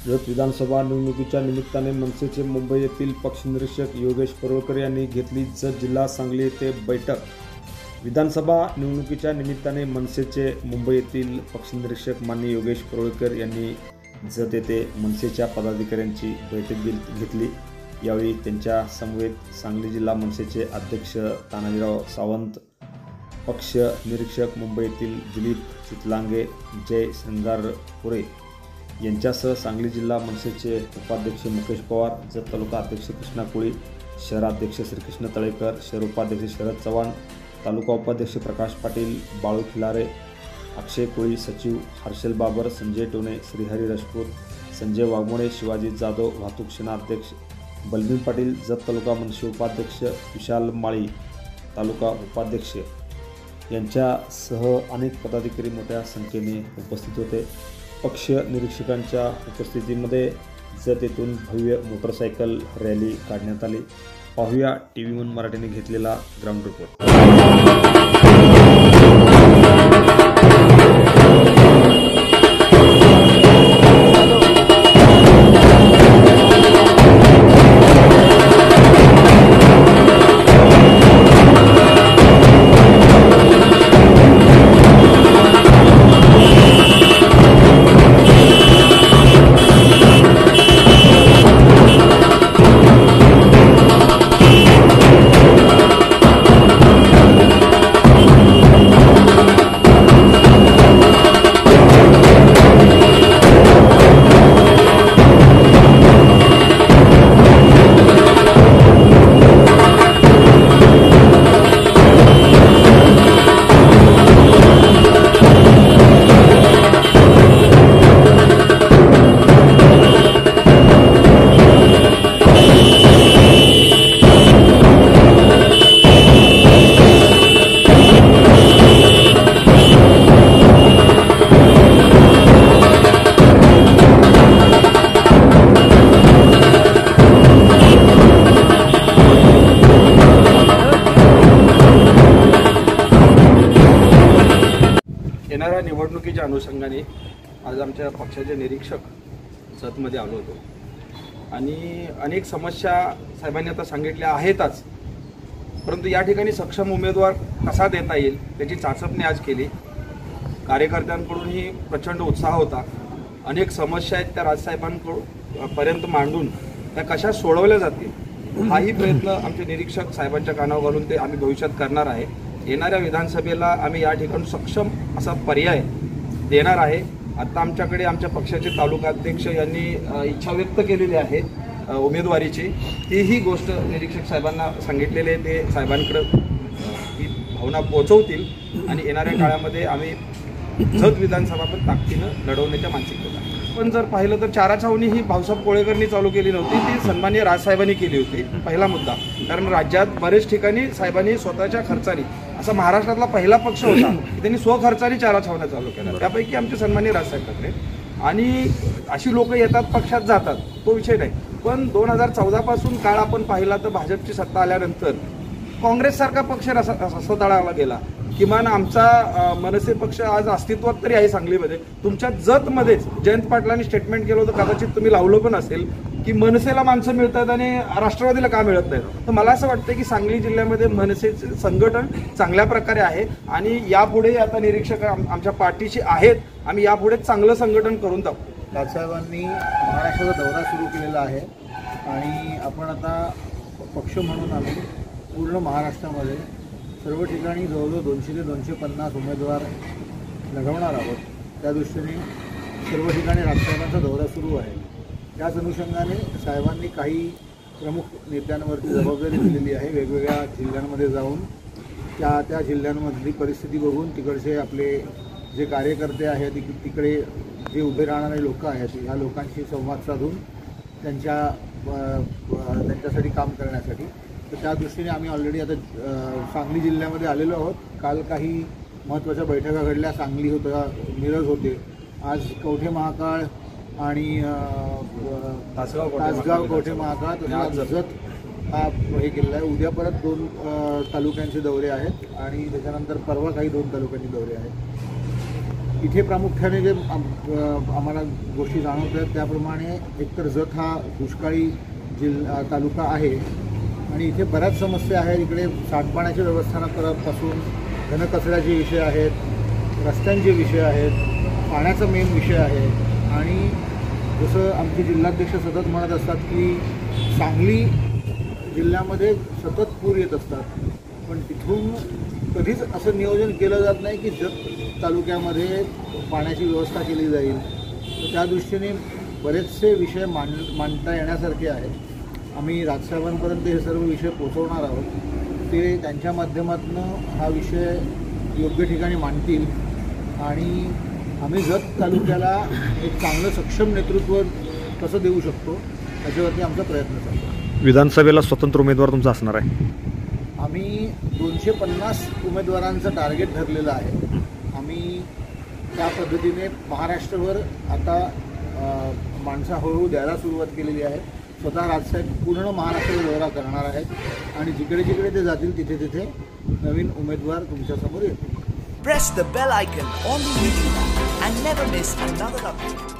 जत विधानसभा निवडणुकीच्या निमित्ताने मनसेचे मुंबई येथील पक्षनिरीक्षक योगेश परोळकर यांनी घेतली जत जिल्हा सांगली येथे बैठक। विधानसभा निवडणुकीच्या निमित्ताने मनसेचे मुंबई येथील पक्षनिरीक्षक माननीय योगेश परोळकर यांनी जत येथे मनसेच्या पदाधिकाऱ्यांची बैठक घेतली। यावेळी त्यांच्या समवेत सांगली जिल्हा मनसेचे अध्यक्ष तानाजीराव सावंत, पक्ष निरीक्षक मुंबई येथील दिलीप चितलांगे, जय श्रृंगारपुरे यांच्यासह सांगली जिल्हा मनसेचे उपाध्यक्ष मुकेश पवार, जत तालुका अध्यक्ष कृष्णा कोळी, शहराध्यक्ष श्रीकृष्ण तळेकर, शहर उपाध्यक्ष शरद चव्हाण, तालुका उपाध्यक्ष प्रकाश पाटील, बाळू खिलारे, अक्षय कोळी, सचिव हर्षल बाबर, संजय टोने, श्रीहरी राजपूत, संजय वाघमोडे, शिवाजी जाधव, वाहतूक सेनाध्यक्ष बलबीर पाटील, जत तालुका मनसे उपाध्यक्ष विशाल माळी, तालुका उपाध्यक्ष यांच्यासह अनेक पदाधिकारी मोठ्या संख्येने उपस्थित होते। पक्ष निरीक्षकांच्या उपस्थितीमध्ये जत येथून भव्य मोटरसायकल रॅली काढण्यात आली। पाहूया TV1 मराठीने घेतलेला ग्राउंड रिपोर्ट। येणाऱ्या निवडणुकीच्या अनुषंगाने आज आमच्या पक्षाचे निरीक्षक जतमध्ये आलो होतो आणि अनेक समस्या साहेबांनी आता सांगितल्या आहेतच, परंतु या ठिकाणी सक्षम उमेदवार कसा देता येईल त्याची चाचपणी आज केली। कार्यकर्त्यांकडूनही प्रचंड उत्साह होता। अनेक समस्या आहेत त्या राजसाहेबांकडून पर्यंत मांडून त्या कशा सोडवल्या जातील हाही प्रयत्न आमचे निरीक्षक साहेबांच्या कानावर घालून ते आम्ही भविष्यात करणार आहे। येणाऱ्या विधानसभेला आम्ही या ठिकाणी सक्षम असा पर्याय देणार आहे। आता आमच्याकडे आमच्या पक्षाचे तालुका अध्यक्ष यांनी इच्छा व्यक्त केलेली आहे उमेदवारीची, तीही गोष्ट निरीक्षक साहेबांना सांगितलेले ते साहेबांकडे ही भावना पोहोचवतील आणि येणाऱ्या काळामध्ये आम्ही जत विधानसभा पण ताकदीनं लढवण्याच्या मानसिकतेत आहे। पण जर पाहिलं तर चाराछावणी ही भाऊसाहेब कोळेकरांनी चालू केली नव्हती, ती सन्माननीय राजसाहेबांनी केली होती। पहिला मुद्दा, कारण राज्यात बरेच ठिकाणी साहेबांनी स्वतःच्या खर्चाने, असा महाराष्ट्रातला पहिला पक्ष होता की त्यांनी स्वखर्चाने चाराछावण्या चालू केल्या, त्यापैकी आमचे सन्माननीय राजसाहेब ठाकरे। आणि अशी लोक येतात पक्षात जातात तो विषय नाही, पण 2014 पासून काळ आपण पाहिला तर भाजपची सत्ता आल्यानंतर काँग्रेससारखा पक्ष रसातळाला गेला। किमान आमचा मनसे पक्ष आज अस्तित्वात तरी आहे सांगलीमध्ये। तुमच्या जतमध्येच जयंत पाटलांनी स्टेटमेंट केलं होतं, कदाचित तुम्ही लावलं पण असेल, की मनसेला माणसं मिळतात आणि राष्ट्रवादीला का मिळत नाही। तर मला असं वाटतं की सांगली जिल्ह्यामध्ये मनसेचे संघटन चांगल्या प्रकारे आहे आणि यापुढे आता निरीक्षक आमच्या पार्टीशी आहेत। आम्ही यापुढे चांगलं संघटन करून दाखवू। राजसाहेबांनी महाराष्ट्राचा दौरा सुरू केलेला आहे आणि आपण आता पक्ष म्हणून आम्ही पूर्ण महाराष्ट्रामध्ये सर्व ठिकाणी जवळजवळ 200 ते 250 उमेदवार लढवणार आहोत। त्या दृष्टीने सर्व ठिकाणी राजसाहेबांचा दौरा सुरू आहे। त्याच अनुषंगाने साहेबांनी काही प्रमुख नेत्यांवरती जबाबदारी दिलेली आहे। वेगवेगळ्या जिल्ह्यांमध्ये जाऊन त्या जिल्ह्यांमधली परिस्थिती बघून तिकडचे आपले जे कार्यकर्ते आहेत, तिकडे जे उभे राहणारे लोक आहेत, ह्या लोकांशी संवाद साधून त्यांच्यासाठी काम करण्यासाठी, तर त्या दृष्टीने आम्ही ऑलरेडी आता सांगली जिल्ह्यामध्ये आलेलो आहोत। काल काही महत्त्वाच्या बैठका घडल्या, सांगली होतं, मिरज होते, आज कवठे महाकाळ आणि तासगाव कवठे महाकाळ तसंच जत हा हे केलेला आहे। उद्या परत 2 तालुक्यांचे दौरे आहेत आणि त्याच्यानंतर परवा काही 2 तालुक्यांचे दौरे आहेत। इथे प्रामुख्याने जे आम्हाला गोष्टी जाणवत आहेत त्याप्रमाणे एकतर जत हा दुष्काळी तालुका आहे आणि इथे बऱ्याच समस्या आहेत. इकडे सांडपाण्याच्या व्यवस्थापनापासून घनकचऱ्याचे विषय आहेत, रस्त्यांचे विषय आहेत, पाण्याचा मेन विषय आहे. आणि जसं आमचे जिल्हाध्यक्ष सतत म्हणत असतात की सांगली जिल्ह्यामध्ये सतत पूर येत असतात, पण तिथून कधीच असं नियोजन केलं जात नाही की जत तालुक्यामध्ये पाण्याची व्यवस्था केली जाईल. तर त्या दृष्टीने बरेचसे विषय मांडता येण्यासारखे आहेत. आम्ही राजसाहेबांपर्यंत हे सर्व विषय पोहोचवणार आहोत. ते त्यांच्या माध्यमातून हा विषय योग्य ठिकाणी मांडतील आणि आम्ही जत तालुक्याला एक चांगलं सक्षम नेतृत्व कसं देऊ शकतो याच्यावरती आमचा प्रयत्न चालू आहे. विधानसभेला स्वतंत्र उमेदवार तुमचा असणार आहे? आम्ही 250 उमेदवारांचं टार्गेट धरलेलं आहे. आम्ही त्या पद्धतीने महाराष्ट्रभर आता माणसं हळूहळू द्यायला सुरुवात केलेली आहे. स्वतः राजसाहेब पूर्ण महाराष्ट्राचा दौरा करणार आहेत आणि जिकडे जिकडे ते जातील तिथे तिथे नवीन उमेदवार तुमच्यासमोर येतील. Press the bell icon on the YouTube app and never miss another update.